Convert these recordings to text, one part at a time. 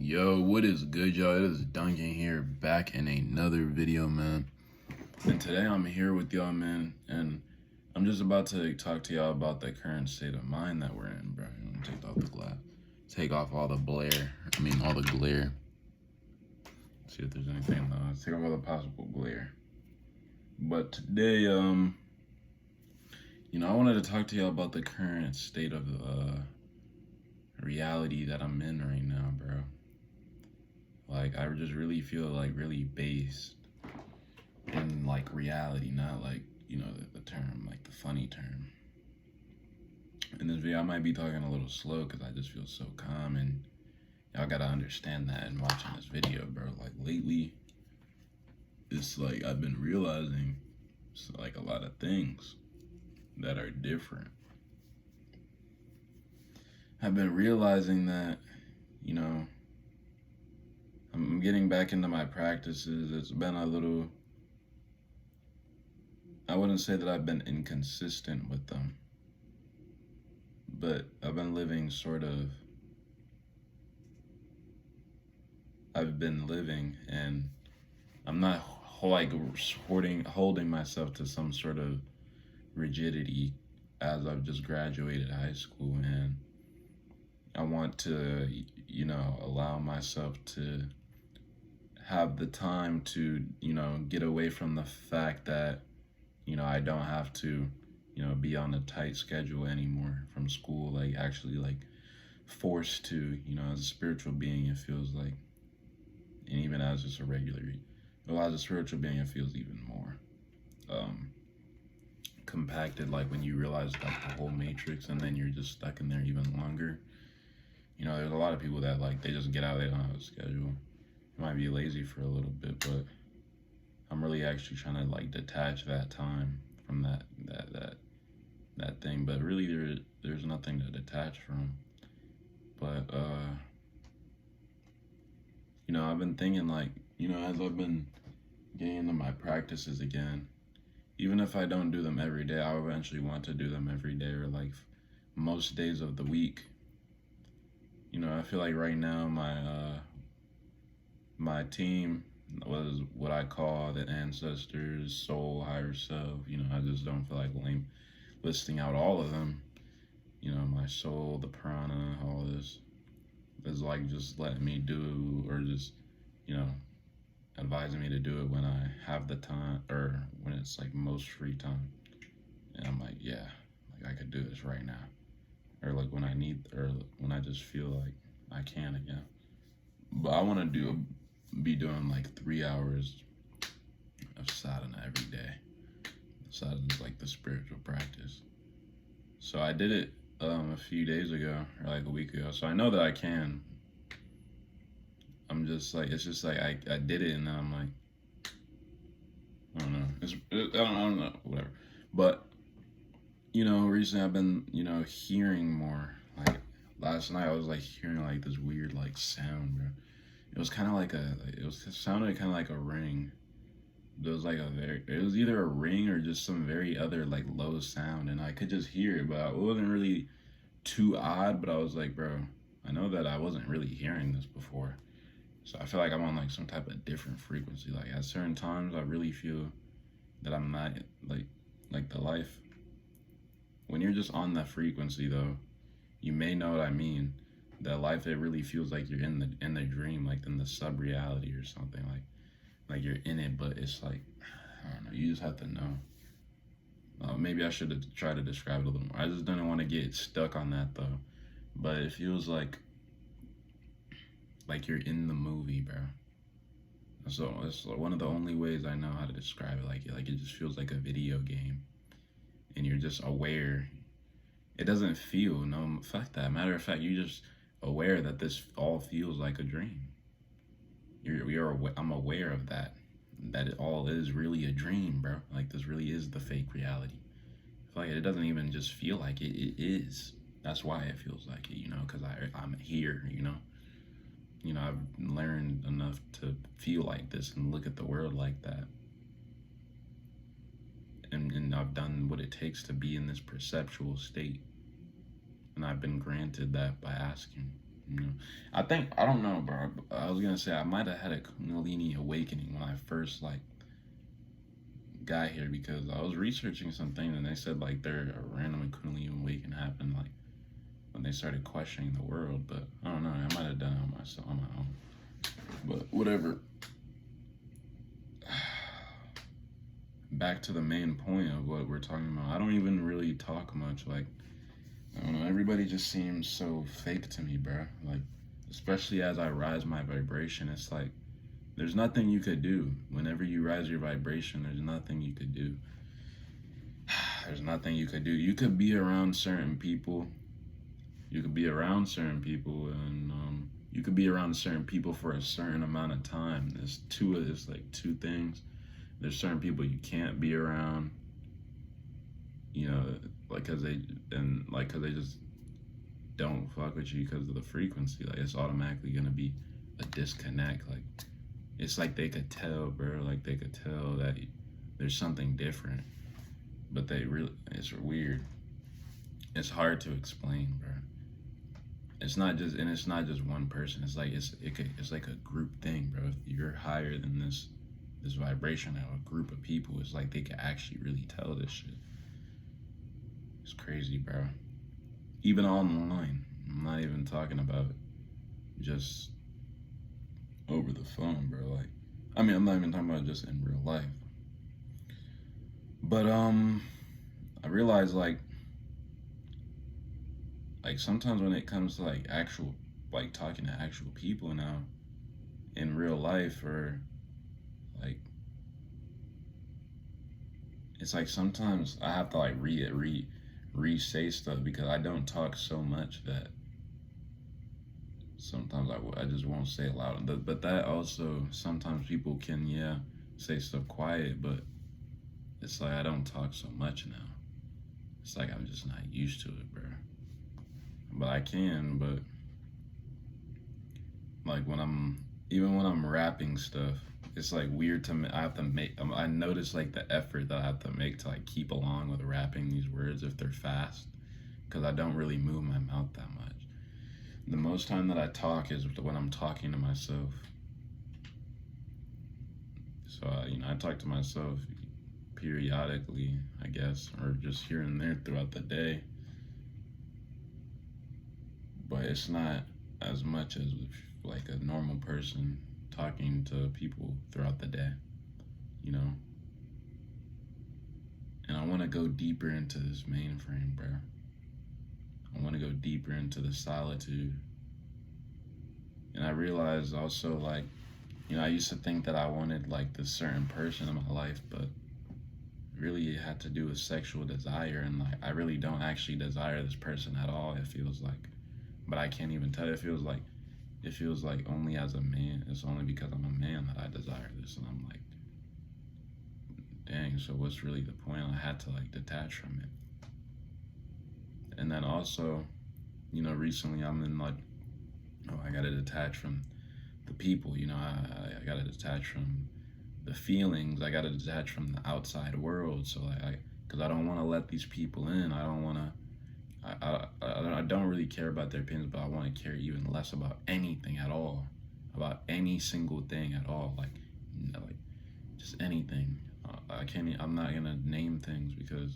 Yo, what is good, y'all? It is Duncan here, back in another video, man. And today I'm here with y'all, man, and I'm just about to talk to y'all about the current state of mind that we're in, bro. I'm gonna take off the glass, take off all the all the glare. See if there's anything, take off all the possible glare. But today, I wanted to talk to y'all about the current state of reality that I'm in right now, bro. Like, I just really feel like really based in like reality, not like, the term, like the funny term. In this video, I might be talking a little slow because I just feel so calm, and y'all gotta understand that in watching this video, bro. Like, lately, it's like I've been realizing like a lot of things that are different. I've been realizing that, I'm getting back into my practices. It's been a little, I wouldn't say that I've been inconsistent with them, but I've been living and I'm not like holding myself to some sort of rigidity as I've just graduated high school, and I want to, allow myself to have the time to, get away from the fact that, I don't have to, be on a tight schedule anymore from school, like actually like forced to, as a spiritual being, it feels like, and even as just as a spiritual being, it feels even more compacted, like when you realize like the whole matrix and then you're just stuck in there even longer. There's a lot of people that like, they just get out, they don't have a schedule. You might be lazy for a little bit, but I'm really actually trying to like detach that time from that thing. But really there's nothing to detach from. But I've been thinking like, as I've been getting into my practices again, even if I don't do them every day, I'll eventually want to do them every day, or like most days of the week. I feel like right now my team was what I call the ancestors, soul, higher self. I just don't feel like listing out all of them. My soul, the prana, all this is like just letting me do, or just, advising me to do it when I have the time, or when it's like most free time. And I'm like, yeah, like I could do this right now. Or like when I need, or when I just feel like I can again. But I want to be doing like 3 hours of sadhana every day. Sadhana is like the spiritual practice. So I did it a few days ago, or like a week ago. So I know that I can. I'm just like, it's just like I did it, and then I'm like, I don't know. I don't know, whatever. But recently I've been, hearing more. Like last night I was like hearing like this weird like sound, bro. It was kind of like it sounded kind of like a ring. It was like it was either a ring or just some very other like low sound, and I could just hear it, but it wasn't really too odd. But I was like, bro, I know that I wasn't really hearing this before. So I feel like I'm on like some type of different frequency. Like at certain times I really feel that I'm not like the life. When you're just on that frequency though, you may know what I mean. That life, it really feels like you're in the dream, like in the sub reality or something, like you're in it, but it's like, I don't know, you just have to know. Maybe I should have tried to describe it a little more. I just didn't want to get stuck on that though. But it feels like you're in the movie, bro. So it's one of the only ways I know how to describe it. Like it just feels like a video game, and you're just aware. It doesn't feel, no, fuck that. Matter of fact, you just aware that this all feels like a dream. I'm aware of that it all is really a dream, bro. Like this really is the fake reality. I feel like it doesn't even just feel like it. It is. That's why it feels like it, because I'm here, I've learned enough to feel like this and look at the world like that. And I've done what it takes to be in this perceptual state. And I've been granted that by asking. You know, I think I don't know, bro. I was gonna say I might have had a Kundalini awakening when I first like got here because I was researching something and they said like there a random Kundalini awakening happened like when they started questioning the world. But I don't know. I might have done it on myself on my own. But whatever. Back to the main point of what we're talking about. I don't even really talk much. Like, I don't know. Everybody just seems so fake to me, bro. Like, especially as I rise my vibration, it's like there's nothing you could do. Whenever you rise your vibration, there's nothing you could do. There's nothing you could do. You could be around certain people. You could be around certain people, and you could be around certain people for a certain amount of time. There's like two things. There's certain people you can't be around, you know, like cause they just don't fuck with you because of the frequency. Like it's automatically gonna be a disconnect. Like it's like they could tell, bro. Like they could tell that there's something different, but it's weird. It's hard to explain, bro. It's not just one person. It's like it's like a group thing, bro. If you're higher than this vibration of a group of people, it's like they can actually really tell this shit. It's crazy, bro. Even online, I'm not even talking about just over the phone, bro. Like, I mean, I'm not even talking about just in real life. But I realize like sometimes when it comes to like actual like talking to actual people now in real life, or like it's like sometimes I have to like re-say stuff because I don't talk so much that sometimes I just won't say it loud. But that also, sometimes people can say stuff quiet, but it's like I don't talk so much now. It's like I'm just not used to it, bro. But I can, but like when I'm rapping stuff, it's like weird to me. I have to make. I notice like the effort that I have to make to like keep along with rapping these words if they're fast, because I don't really move my mouth that much. The most time that I talk is when I'm talking to myself. So I talk to myself periodically, I guess, or just here and there throughout the day. But it's not as much as like a normal person talking to people throughout the day, you know? And I want to go deeper into this mainframe, bro. I want to go deeper into the solitude. And I realized also, like, I used to think that I wanted like this certain person in my life, but really it had to do with sexual desire. And like, I really don't actually desire this person at all, it feels like. But I can't even tell. It feels like only as a man. It's only because I'm a man that I desire this. And I'm like, dang, so what's really the point? I had to like detach from it. And then also, recently I'm in like, I gotta detach from the people, I gotta detach from the feelings. I gotta detach from the outside world. So because I don't want to let these people in. I don't want to. I don't really care about their opinions, but I want to care even less about anything at all, about any single thing at all, like just anything. I'm not gonna name things because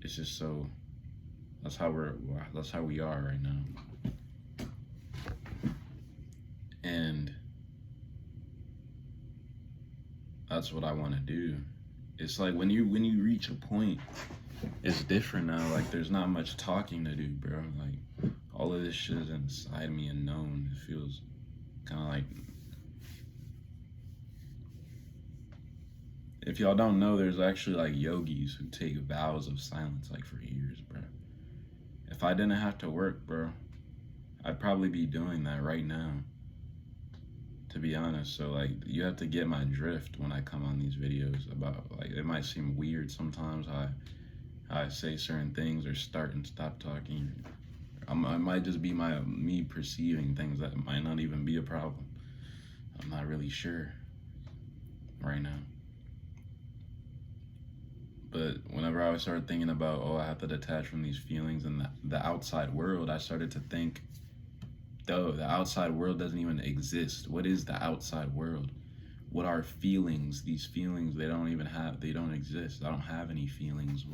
it's just so. That's how we are right now, and that's what I want to do. It's like when you reach a point, it's different now. Like there's not much talking to do, bro. Like all of this shit is inside me and known. It feels kind of like, if y'all don't know, there's actually like yogis who take vows of silence like for years, bro. If I didn't have to work, bro, I'd probably be doing that right now, to be honest. So like you have to get my drift when I come on these videos. About like, it might seem weird sometimes how I say certain things or start and stop talking. It might just be me perceiving things that might not even be a problem. I'm not really sure right now. But whenever I started thinking about, I have to detach from these feelings and the outside world, I started to think, though. The outside world doesn't even exist. What is the outside world? What are feelings? These feelings, they don't even have, they don't exist. I don't have any feelings.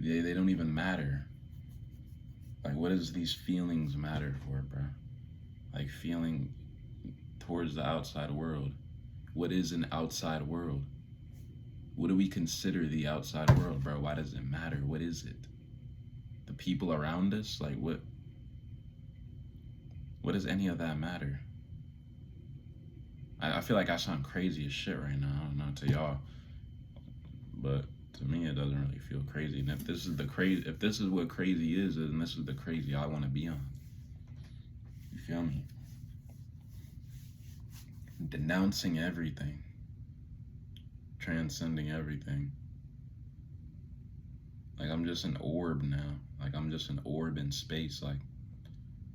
They don't even matter. Like, what does these feelings matter for, bro? Like, feeling towards the outside world. What is an outside world? What do we consider the outside world, bro? Why does it matter? What is it? The people around us? Like, what does any of that matter? I feel like I sound crazy as shit right now. I don't know to y'all, but to me, it doesn't really feel crazy. And if this is if this is what crazy is, then this is the crazy I want to be on. You feel me? Denouncing everything, transcending everything. Like, I'm just an orb now. Like, I'm just an orb in space. Like,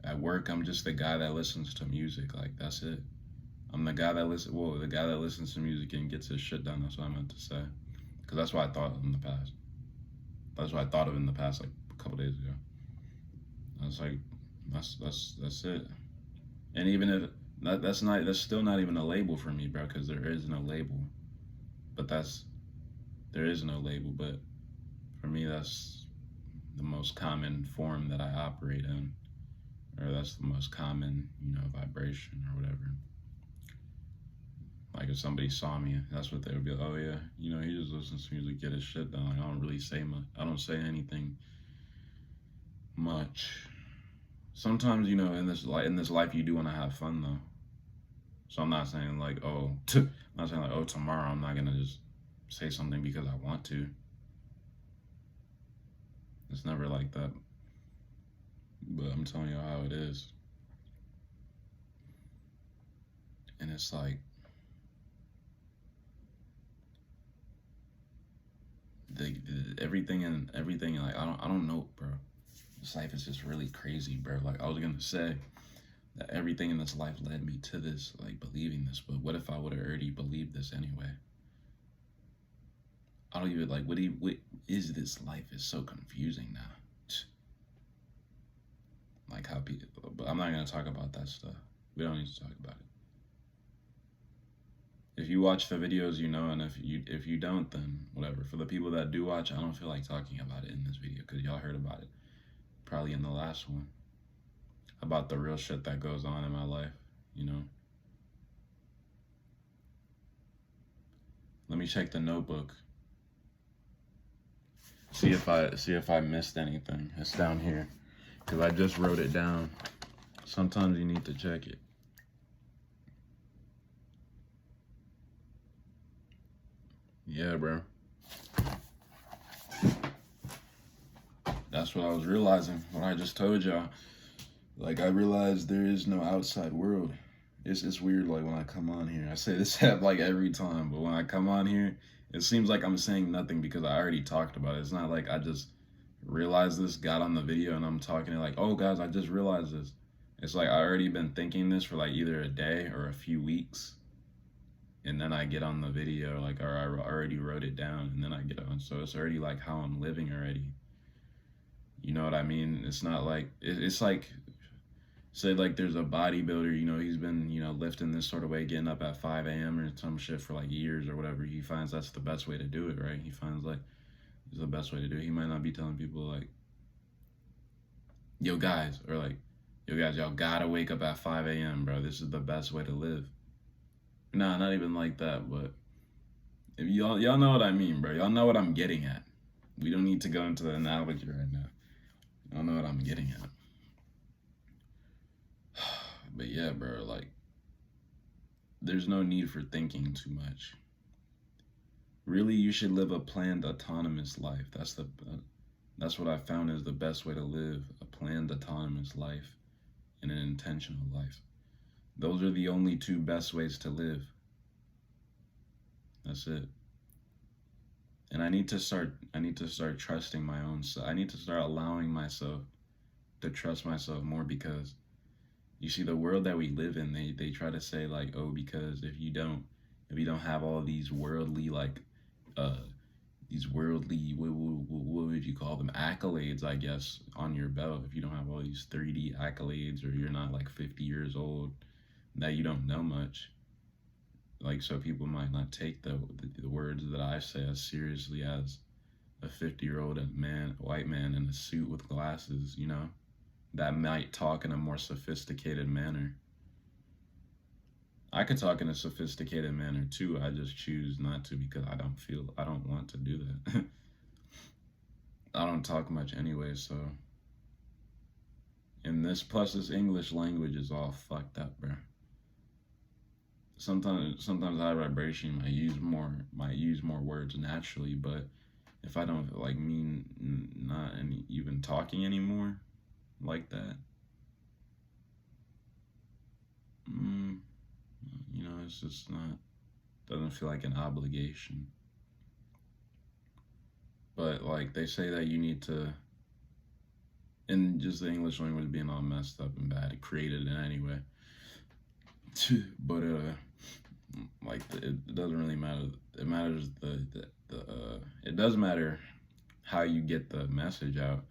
at work, I'm just the guy that listens to music. Like, that's it. I'm the guy that the guy that listens to music and gets his shit done. That's what I meant to say. Because that's what I thought in the past. That's what I thought of in the past, like, a couple days ago. I was like, that's it. And even if that's still not even a label for me, bro, because there is no label. But there is no label. But for me, that's the most common form that I operate in, or that's the most common, vibration or whatever. Like, if somebody saw me, that's what they would be like, oh yeah, he just listens to music, get his shit done. Like, I don't really say much. I don't say anything much. Sometimes, in this life, you do want to have fun though. So I'm not saying like, tomorrow I'm not gonna just say something because I want to. It's never like that. But I'm telling you how it is. And it's like, everything, like, I don't know, bro. This life is just really crazy, bro. Like, I was gonna say that everything in this life led me to this, like, believing this, but what if I would have already believed this anyway? I don't even, like, what is this life is so confusing now. Like, how people, but I'm not gonna talk about that stuff. We don't need to talk about it. If you watch the videos, and if you don't, then whatever. For the people that do watch, I don't feel like talking about it in this video, because y'all heard about it probably in the last one, about the real shit that goes on in my life. Let me check the notebook. See if I missed anything. It's down here, because I just wrote it down. Sometimes you need to check it. Yeah, bro. That's what I was realizing when I just told y'all. Like, I realized there is no outside world. It's weird, like, when I come on here. I say this like every time, but when I come on here, it seems like I'm saying nothing because I already talked about it. It's not like I just realized this, got on the video, and I'm talking like, oh, guys, I just realized this. It's like I already been thinking this for like either a day or a few weeks. And then I get on the video, like, or I already wrote it down, and then I get on. So it's already like how I'm living already. You know what I mean? It's not like, it's like, say like there's a bodybuilder, he's been, lifting this sort of way, getting up at 5 a.m. or some shit for like years or whatever. He finds that's the best way to do it, right? He finds like, it's the best way to do it. He might not be telling people like, yo guys, or like, yo guys, y'all gotta wake up at 5 a.m., bro. This is the best way to live. Nah, not even like that, but if y'all know what I mean, bro. Y'all know what I'm getting at. We don't need to go into the analogy right now. Y'all know what I'm getting at. But yeah, bro, like, there's no need for thinking too much. Really, you should live a planned, autonomous life. That's what I found is the best way to live, a planned, autonomous life and an intentional life. Those are the only two best ways to live. That's it. And I need to start trusting my own self. I need to start allowing myself to trust myself more, because you see the world that we live in, they try to say like, oh, because if you don't have all these worldly, like, these worldly, what would you call them, accolades, I guess, on your belt. If you don't have all these 3D accolades, or you're not like 50 years old, that you don't know much. Like, so people might not take the words that I say as seriously as a 50-year-old man, white man in a suit with glasses, you know, that might talk in a more sophisticated manner. I could talk in a sophisticated manner too. I just choose not to because I don't want to do that. I don't talk much anyway, so. And this English language is all fucked up, bro. Sometimes high vibration might use more words naturally, but if I don't like mean not any even talking anymore like that, you know, it's just not, doesn't feel like an obligation. But like they say that you need to, and just the English language being all messed up and bad, created in any way. But like it doesn't really matter. It matters it does matter how you get the message out.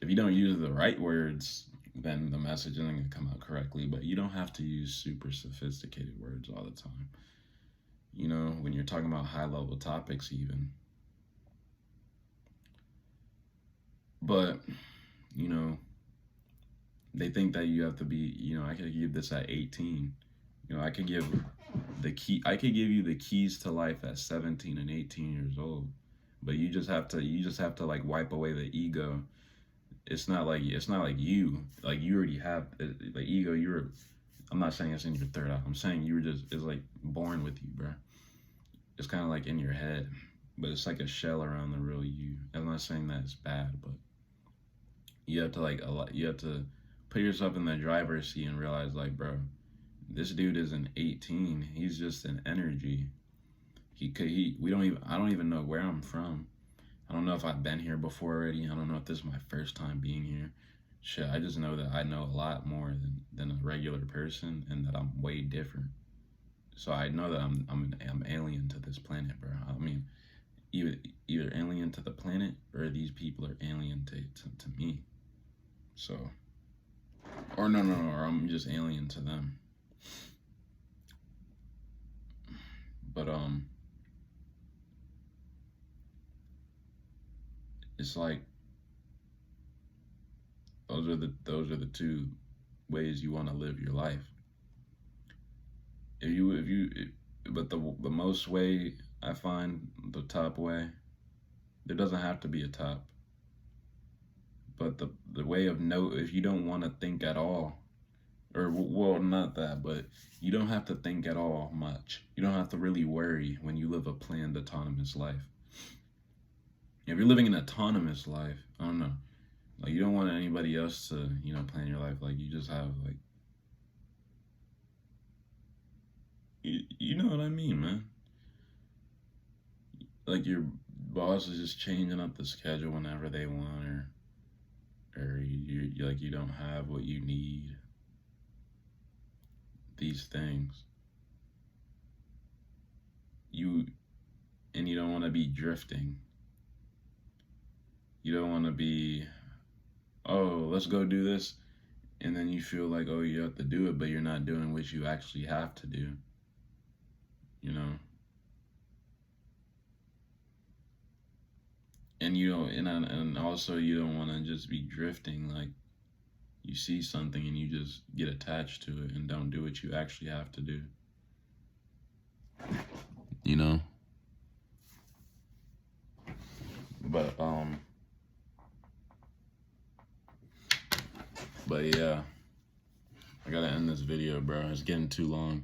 If you don't use the right words, then the message isn't going to come out correctly. But you don't have to use super sophisticated words all the time. You know, when you're talking about high level topics, even. But, you know, they think that you have to be, you know, I could give this at 18. You know, I could give you the keys to life at 17 and 18 years old. But you just have to like wipe away the ego. It's not like you already have the ego. I'm not saying it's in your third eye. I'm saying it's like born with you, bro. It's kind of like in your head, but it's like a shell around the real you. I'm not saying that it's bad, but you have to put yourself in the driver's seat and realize, like, bro, this dude isn't 18. He's just an energy. I don't even know where I'm from. I don't know if I've been here before already. I don't know if this is my first time being here. Shit, I just know that I know a lot more than a regular person, and that I'm way different. So I know that I'm alien to this planet, bro. I mean, either alien to the planet, or these people are alien to me. So, or no, or I'm just alien to them. But it's like those are the two ways you want to live your life. But the most way, I find the top way, there doesn't have to be a top. But the way of if you don't want to think at all, or well, not that, but you don't have to think at all much. You don't have to really worry when you live a planned autonomous life. If you're living an autonomous life, I don't know, like you don't want anybody else to, you know, plan your life. Like you just have like, you know what I mean, man. Like your boss is just changing up the schedule whenever they want, or you don't have what you need. These things. You don't want to be drifting. You don't want to be, oh, let's go do this, and then you feel like, oh, you have to do it, but you're not doing what you actually have to do. You know? And you don't, and also you don't want to just be drifting, like you see something and you just get attached to it and don't do what you actually have to do. You know? But yeah, I gotta end this video, bro. It's getting too long.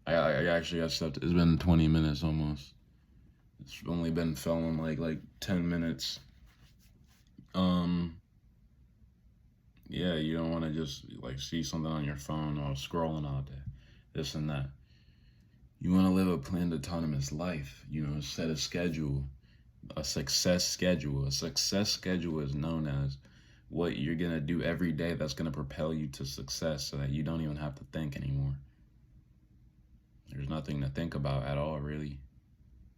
I actually got stuff. It's been 20 minutes almost. It's only been filming like 10 minutes. Yeah, you don't want to just like see something on your phone or scrolling all day, this and that. You want to live a planned autonomous life. You know, set a schedule, a success schedule. A success schedule is known as what you're gonna do every day that's gonna propel you to success, so that you don't even have to think anymore. There's nothing to think about at all, really.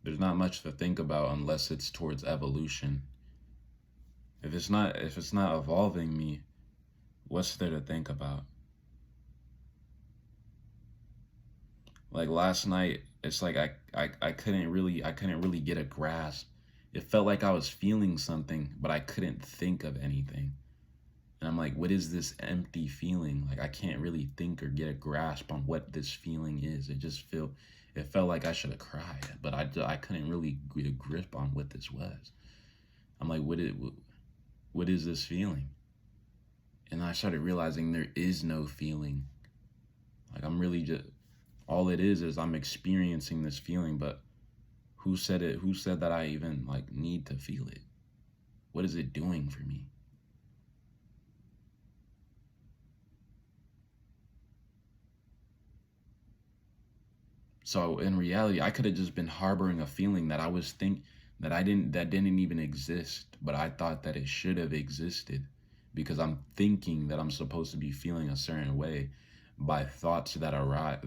There's not much to think about unless it's towards evolution. If it's not evolving me, what's there to think about? Like last night, it's like I couldn't really get a grasp. It felt like I was feeling something, but I couldn't think of anything. And I'm like, what is this empty feeling? Like I can't really think or get a grasp on what this feeling is. It felt like I should have cried, but I couldn't really get a grip on what this was. I'm like, what is this feeling? And I started realizing there is no feeling. Like I'm really just, all it is I'm experiencing this feeling, but who said it? Who said that I even like need to feel it? What is it doing for me? So in reality, I could have just been harboring a feeling that I was that didn't even exist, but I thought that it should have existed because I'm thinking that I'm supposed to be feeling a certain way by thoughts that arise,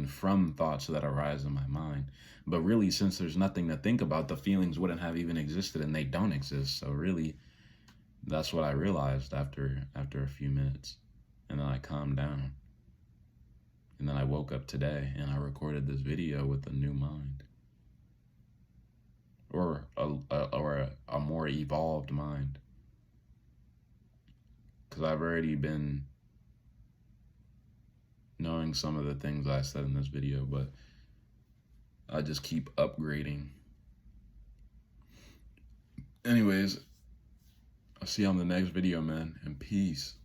from thoughts that arise in my mind. But really, since there's nothing to think about, the feelings wouldn't have even existed and they don't exist. So really, that's what I realized after a few minutes. And then I calmed down. And then I woke up today and I recorded this video with a new mind, or a more evolved mind, because I've already been knowing some of the things I said in this video, but I just keep upgrading. Anyways, I'll see you on the next video, man, and peace.